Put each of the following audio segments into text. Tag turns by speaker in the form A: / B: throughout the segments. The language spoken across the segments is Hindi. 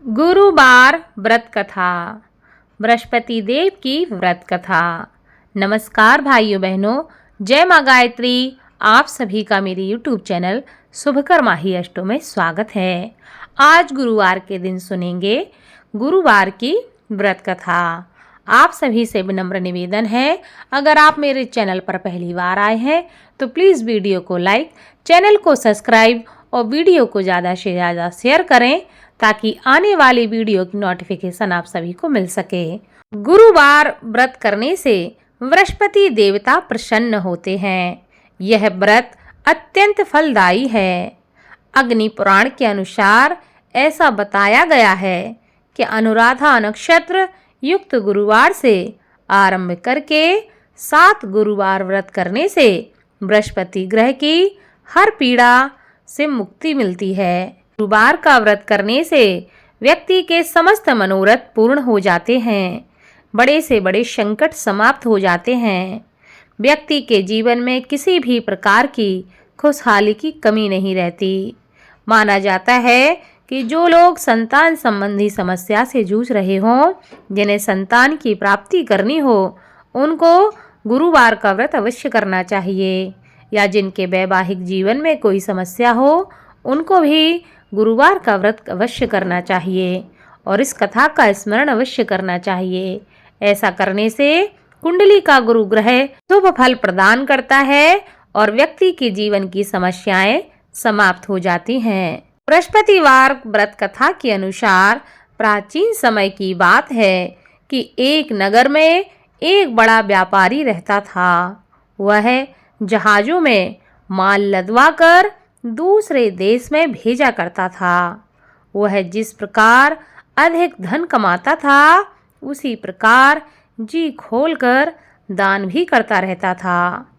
A: गुरुवार व्रत कथा। बृहस्पति देव की व्रत कथा। नमस्कार भाइयों बहनों, जय माँ गायत्री। आप सभी का मेरे YouTube चैनल शुभकर्मा ही अष्टों में स्वागत है। आज गुरुवार के दिन सुनेंगे गुरुवार की व्रत कथा। आप सभी से विनम्र निवेदन है, अगर आप मेरे चैनल पर पहली बार आए हैं तो प्लीज़ वीडियो को लाइक, चैनल को सब्सक्राइब और वीडियो को ज़्यादा से ज़्यादा शेयर करें ताकि आने वाली वीडियो की नोटिफिकेशन आप सभी को मिल सके। गुरुवार व्रत करने से बृहस्पति देवता प्रसन्न होते हैं। यह व्रत अत्यंत फलदायी है। अग्नि पुराण के अनुसार ऐसा बताया गया है कि अनुराधा नक्षत्र युक्त गुरुवार से आरंभ करके 7 गुरुवार व्रत करने से बृहस्पति ग्रह की हर पीड़ा से मुक्ति मिलती है। गुरुवार का व्रत करने से व्यक्ति के समस्त मनोरथ पूर्ण हो जाते हैं। बड़े से बड़े संकट समाप्त हो जाते हैं। व्यक्ति के जीवन में किसी भी प्रकार की खुशहाली की कमी नहीं रहती। माना जाता है कि जो लोग संतान संबंधी समस्या से जूझ रहे हों, जिन्हें संतान की प्राप्ति करनी हो, उनको गुरुवार का व्रत अवश्य करना चाहिए। या जिनके वैवाहिक जीवन में कोई समस्या हो, उनको भी गुरुवार का व्रत अवश्य करना चाहिए और इस कथा का स्मरण अवश्य करना चाहिए। ऐसा करने से कुंडली का गुरु ग्रह शुभ फल प्रदान करता है और व्यक्ति के जीवन की समस्याएं समाप्त हो जाती हैं। बृहस्पतिवार व्रत कथा के अनुसार प्राचीन समय की बात है कि एक नगर में एक बड़ा व्यापारी रहता था। वह जहाजों में माल लदवा कर दूसरे देश में भेजा करता था। वह जिस प्रकार अधिक धन कमाता था, उसी प्रकार जी खोलकर दान भी करता रहता था।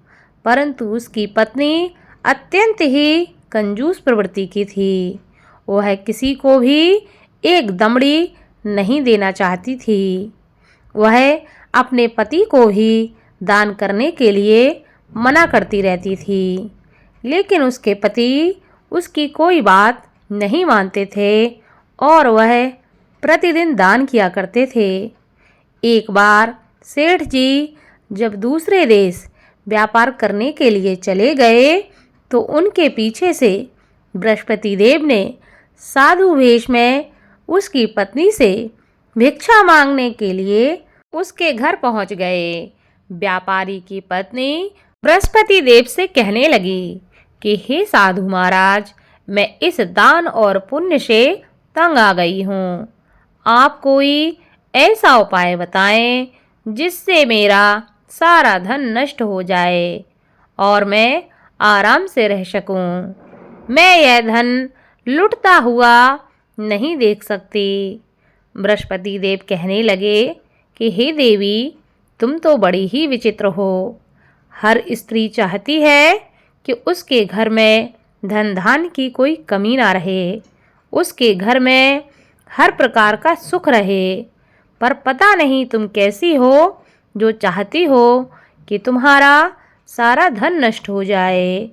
A: परंतु उसकी पत्नी अत्यंत ही कंजूस प्रवृत्ति की थी। वह किसी को भी एक दमड़ी नहीं देना चाहती थी। वह अपने पति को ही दान करने के लिए मना करती रहती थी, लेकिन उसके पति उसकी कोई बात नहीं मानते थे और वह प्रतिदिन दान किया करते थे। एक बार सेठ जी जब दूसरे देश व्यापार करने के लिए चले गए तो उनके पीछे से बृहस्पति देव ने साधु वेश में उसकी पत्नी से भिक्षा मांगने के लिए उसके घर पहुंच गए। व्यापारी की पत्नी बृहस्पति देव से कहने लगी कि हे साधु महाराज, मैं इस दान और पुण्य से तंग आ गई हूँ। आप कोई ऐसा उपाय बताएं जिससे मेरा सारा धन नष्ट हो जाए और मैं आराम से रह सकूं। मैं यह धन लुटता हुआ नहीं देख सकती। बृहस्पति देव कहने लगे कि हे देवी, तुम तो बड़ी ही विचित्र हो। हर स्त्री चाहती है कि उसके घर में धन धान्य की कोई कमी ना रहे, उसके घर में हर प्रकार का सुख रहे। पर पता नहीं तुम कैसी हो जो चाहती हो कि तुम्हारा सारा धन नष्ट हो जाए।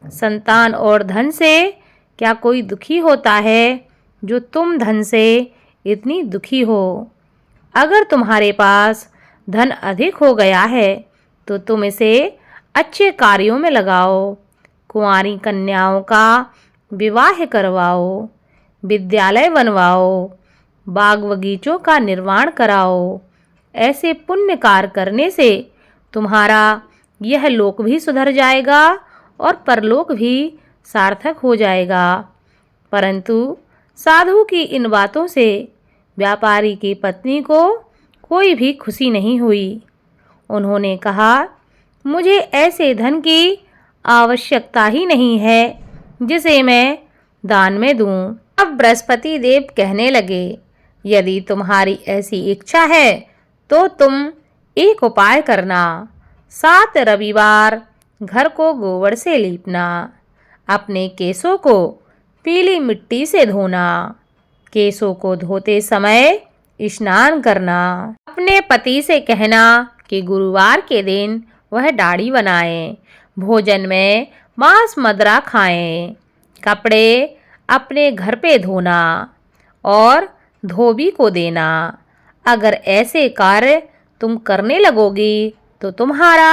A: संतान और धन से क्या कोई दुखी होता है जो तुम धन से इतनी दुखी हो? अगर तुम्हारे पास धन अधिक हो गया है तो तुम इसे अच्छे कार्यों में लगाओ। कुंवारी कन्याओं का विवाह करवाओ, विद्यालय बनवाओ, बाग बगीचों का निर्माण कराओ। ऐसे पुण्य कार्य करने से तुम्हारा यह लोक भी सुधर जाएगा और परलोक भी सार्थक हो जाएगा। परंतु साधु की इन बातों से व्यापारी की पत्नी को कोई भी खुशी नहीं हुई। उन्होंने कहा, मुझे ऐसे धन की आवश्यकता ही नहीं है जिसे मैं दान में दूं। अब बृहस्पति देव कहने लगे, यदि तुम्हारी ऐसी इच्छा है तो तुम एक उपाय करना। 7 रविवार घर को गोबर से लीपना, अपने केसों को पीली मिट्टी से धोना, केसों को धोते समय स्नान करना। अपने पति से कहना कि गुरुवार के दिन वह दाढ़ी बनाएं, भोजन में मांस मदिरा खाएं, कपड़े अपने घर पे धोना और धोबी को देना। अगर ऐसे कार्य तुम करने लगोगी तो तुम्हारा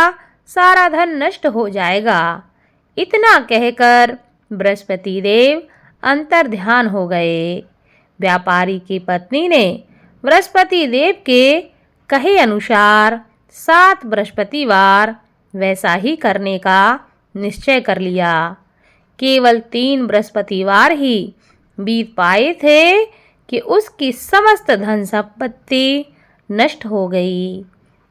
A: सारा धन नष्ट हो जाएगा। इतना कहकर बृहस्पति देव अंतर्ध्यान हो गए। व्यापारी की पत्नी ने बृहस्पति देव के कहे अनुसार 7 बृहस्पतिवार वैसा ही करने का निश्चय कर लिया। केवल 3 बृहस्पतिवार ही बीत पाए थे कि उसकी समस्त धन संपत्ति नष्ट हो गई।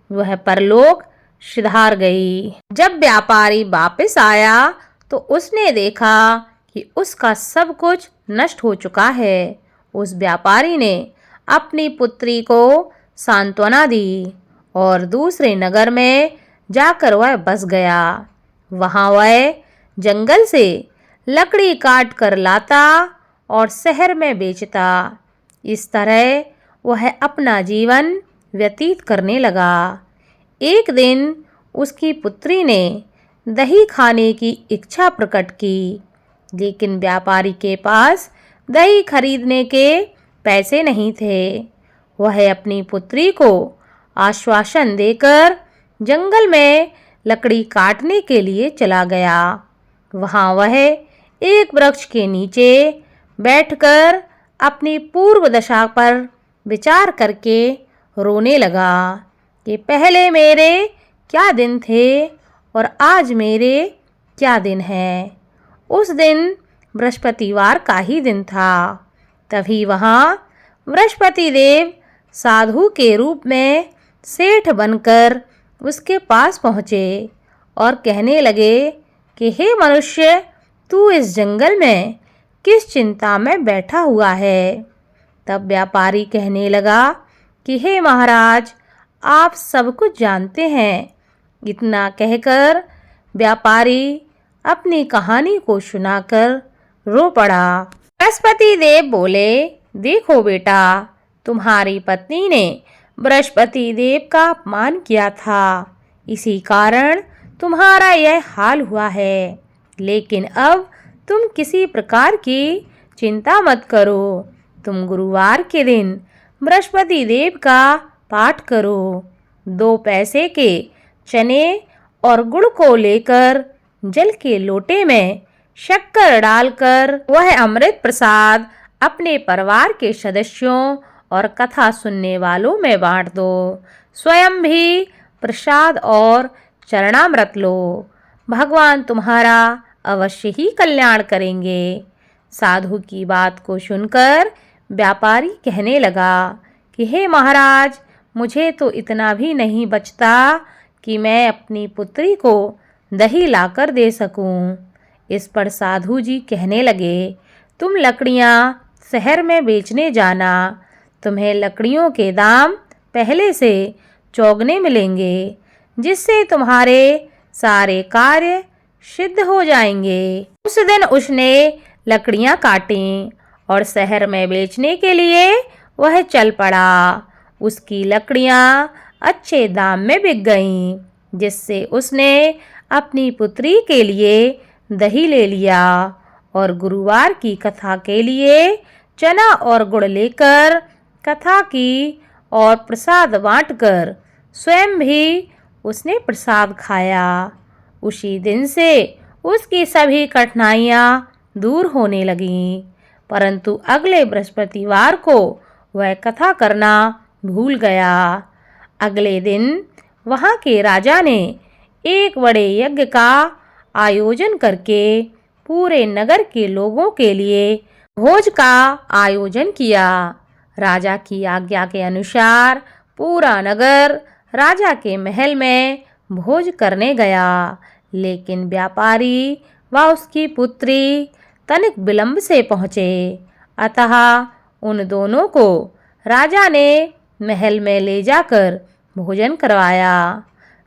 A: वह परलोक सिधार गई। जब व्यापारी वापस आया तो उसने देखा कि उसका सब कुछ नष्ट हो चुका है। उस व्यापारी ने अपनी पुत्री को सांत्वना दी और दूसरे नगर में जाकर वह बस गया। वहाँ वह जंगल से लकड़ी काट कर लाता और शहर में बेचता। इस तरह वह अपना जीवन व्यतीत करने लगा। एक दिन उसकी पुत्री ने दही खाने की इच्छा प्रकट की, लेकिन व्यापारी के पास दही खरीदने के पैसे नहीं थे। वह अपनी पुत्री को आश्वासन देकर जंगल में लकड़ी काटने के लिए चला गया। वहाँ वह एक वृक्ष के नीचे बैठकर अपनी पूर्व दशा पर विचार करके रोने लगा कि पहले मेरे क्या दिन थे और आज मेरे क्या दिन है। उस दिन बृहस्पतिवार का ही दिन था। तभी वहाँ बृहस्पति देव साधु के रूप में सेठ बनकर उसके पास पहुँचे और कहने लगे कि हे मनुष्य, तू इस जंगल में किस चिंता में बैठा हुआ है। तब व्यापारी कहने लगा कि हे महाराज, आप सब कुछ जानते हैं। इतना कहकर व्यापारी अपनी कहानी को सुनाकर रो पड़ा। बृहस्पति देव बोले, देखो बेटा, तुम्हारी पत्नी ने बृहस्पति देव का अपमान किया था, इसी कारण तुम्हारा यह हाल हुआ है। लेकिन अब तुम किसी प्रकार की चिंता मत करो। तुम गुरुवार के दिन बृहस्पति देव का पाठ करो। 2 पैसे के चने और गुड़ को लेकर जल के लोटे में शक्कर डालकर वह अमृत प्रसाद अपने परिवार के सदस्यों और कथा सुनने वालों में बांट दो। स्वयं भी प्रसाद और चरणामृत लो। भगवान तुम्हारा अवश्य ही कल्याण करेंगे। साधु की बात को सुनकर व्यापारी कहने लगा कि हे महाराज, मुझे तो इतना भी नहीं बचता कि मैं अपनी पुत्री को दही लाकर दे सकूं। इस पर साधु जी कहने लगे, तुम लकड़ियां शहर में बेचने जाना। तुम्हें लकड़ियों के दाम पहले से चौगने मिलेंगे, जिससे तुम्हारे सारे कार्य सिद्ध हो जाएंगे। उस दिन उसने लकड़ियां काटी और शहर में बेचने के लिए वह चल पड़ा। उसकी लकड़ियां अच्छे दाम में बिक गईं, जिससे उसने अपनी पुत्री के लिए दही ले लिया और गुरुवार की कथा के लिए चना और गुड़ लेकर कथा की और प्रसाद बांटकर स्वयं भी उसने प्रसाद खाया। उसी दिन से उसकी सभी कठिनाइयाँ दूर होने लगीं, परंतु अगले बृहस्पतिवार को वह कथा करना भूल गया। अगले दिन वहाँ के राजा ने एक बड़े यज्ञ का आयोजन करके पूरे नगर के लोगों के लिए भोज का आयोजन किया। राजा की आज्ञा के अनुसार पूरा नगर राजा के महल में भोज करने गया, लेकिन व्यापारी व उसकी पुत्री तनिक विलंब से पहुँचे। अतः उन दोनों को राजा ने महल में ले जाकर भोजन करवाया।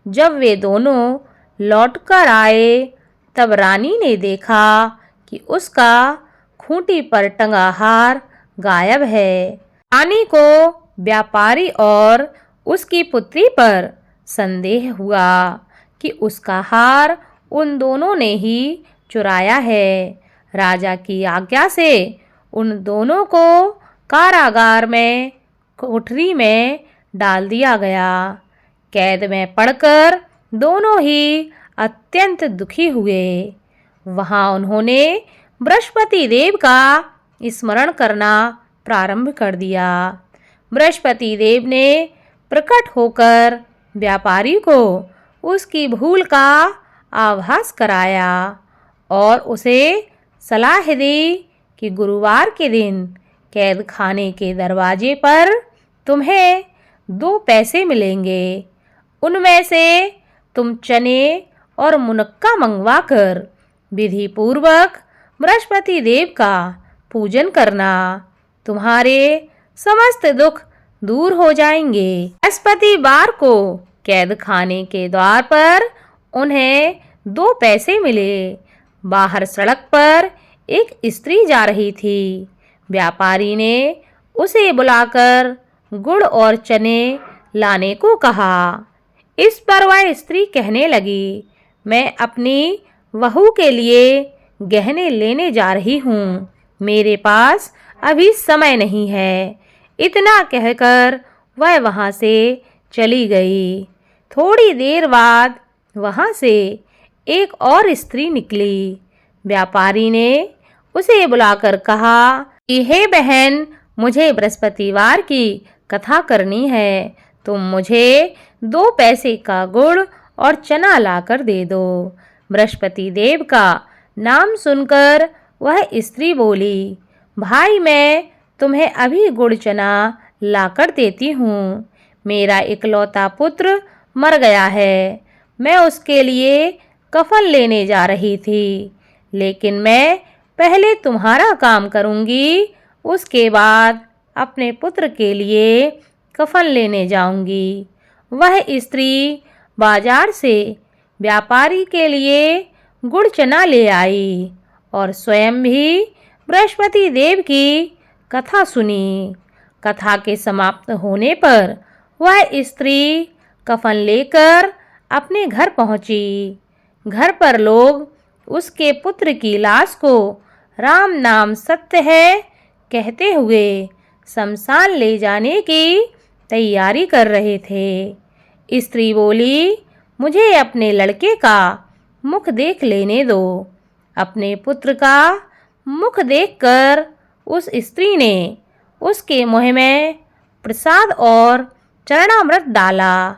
A: जब वे दोनों लौटकर आए तब रानी ने देखा कि उसका खूंटी पर टंगा हार गायब है। रानी को व्यापारी और उसकी पुत्री पर संदेह हुआ कि उसका हार उन दोनों ने ही चुराया है। राजा की आज्ञा से उन दोनों को कारागार में कोठरी में डाल दिया गया। कैद में पड़कर दोनों ही अत्यंत दुखी हुए। वहां उन्होंने बृहस्पति देव का स्मरण करना प्रारंभ कर दिया। बृहस्पति देव ने प्रकट होकर व्यापारी को उसकी भूल का आभास कराया और उसे सलाह दी कि गुरुवार के दिन कैद खाने के दरवाजे पर तुम्हें 2 पैसे मिलेंगे। उनमें से तुम चने और मुनक्का मंगवाकर विधि पूर्वक बृहस्पति देव का पूजन करना। तुम्हारे समस्त दुख दूर हो जाएंगे। बृहस्पतिवार को कैद खाने के द्वार पर उन्हें 2 पैसे मिले। बाहर सड़क पर एक स्त्री जा रही थी। व्यापारी ने उसे बुलाकर गुड़ और चने लाने को कहा। इस पर वह स्त्री कहने लगी, मैं अपनी बहू के लिए गहने लेने जा रही हूँ, मेरे पास अभी समय नहीं है। इतना कहकर वह वहाँ से चली गई। थोड़ी देर बाद वहाँ से एक और स्त्री निकली। व्यापारी ने उसे बुलाकर कहा कि हे बहन, मुझे बृहस्पतिवार की कथा करनी है, तुम मुझे 2 पैसे का गुड़ और चना लाकर दे दो। बृहस्पति देव का नाम सुनकर वह स्त्री बोली, भाई मैं तुम्हें अभी गुड़ चना लाकर देती हूँ। मेरा इकलौता पुत्र मर गया है, मैं उसके लिए कफन लेने जा रही थी, लेकिन मैं पहले तुम्हारा काम करूँगी, उसके बाद अपने पुत्र के लिए कफन लेने जाऊँगी। वह स्त्री बाजार से व्यापारी के लिए गुड़ चना ले आई और स्वयं भी बृहस्पति देव की कथा सुनी। कथा के समाप्त होने पर वह स्त्री कफन लेकर अपने घर पहुंची। घर पर लोग उसके पुत्र की लाश को राम नाम सत्य है कहते हुए शमशान ले जाने की तैयारी कर रहे थे। स्त्री बोली, मुझे अपने लड़के का मुख देख लेने दो। अपने पुत्र का मुख देखकर उस स्त्री ने उसके मुँह में प्रसाद और चरणामृत डाला।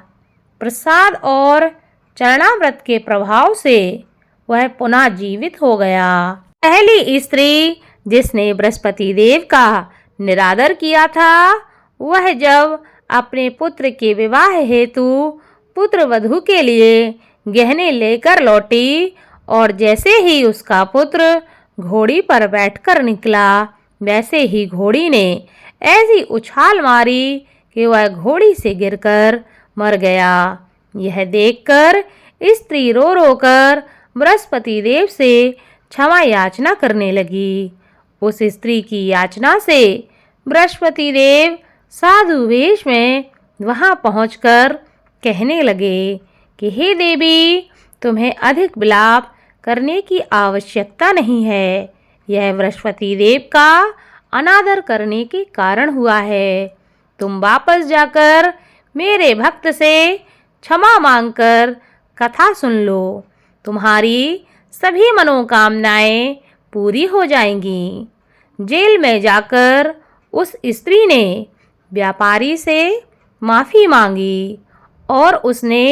A: प्रसाद और चरणामृत के प्रभाव से वह पुनः जीवित हो गया। पहली स्त्री जिसने बृहस्पति देव का निरादर किया था, वह जब अपने पुत्र के विवाह हेतु पुत्र वधू के लिए गहने लेकर लौटी और जैसे ही उसका पुत्र घोड़ी पर बैठकर निकला, वैसे ही घोड़ी ने ऐसी उछाल मारी कि वह घोड़ी से गिरकर मर गया। यह देखकर स्त्री रो रो कर बृहस्पति देव से क्षमा याचना करने लगी। उस स्त्री की याचना से बृहस्पति देव साधु वेश में वहां पहुंचकर कहने लगे कि हे देवी, तुम्हें अधिक विलाप करने की आवश्यकता नहीं है। यह बृहस्पति देव का अनादर करने के कारण हुआ है। तुम वापस जाकर मेरे भक्त से क्षमा मांगकर कथा सुन लो। तुम्हारी सभी मनोकामनाएं पूरी हो जाएंगी। जेल में जाकर उस स्त्री ने व्यापारी से माफ़ी मांगी और उसने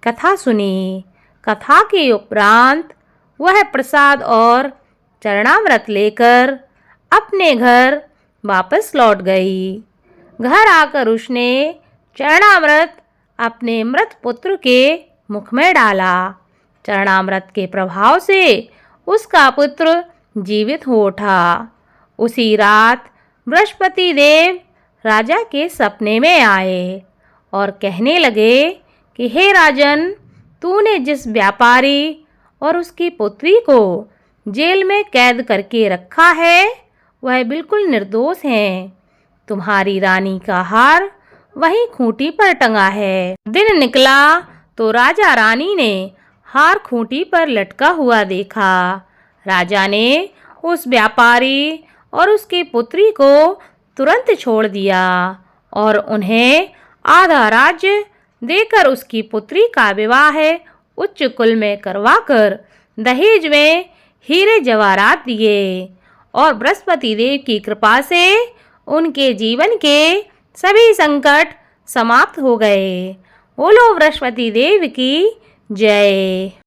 A: कथा सुनी। कथा के उपरांत वह प्रसाद और चरणामृत लेकर अपने घर वापस लौट गई। घर आकर उसने चरणामृत अपने मृत पुत्र के मुख में डाला। चरणामृत के प्रभाव से उसका पुत्र जीवित हो उठा। उसी रात बृहस्पति देव राजा के सपने में आए और कहने लगे कि हे राजन, तूने जिस व्यापारी और उसकी पुत्री को जेल में कैद करके रखा है, वह बिल्कुल निर्दोष हैं। तुम्हारी रानी का हार वहीं खूंटी पर टंगा है। दिन निकला तो राजा रानी ने हार खूंटी पर लटका हुआ देखा। राजा ने उस व्यापारी और उसकी पुत्री को तुरंत छोड़ दिया और उन्हें आधा राज्य देकर उसकी पुत्री का विवाह उच्च कुल में करवाकर दहेज में हीरे जवाहरात दिए और बृहस्पति देव की कृपा से उनके जीवन के सभी संकट समाप्त हो गए। बोलो बृहस्पति देव की जय।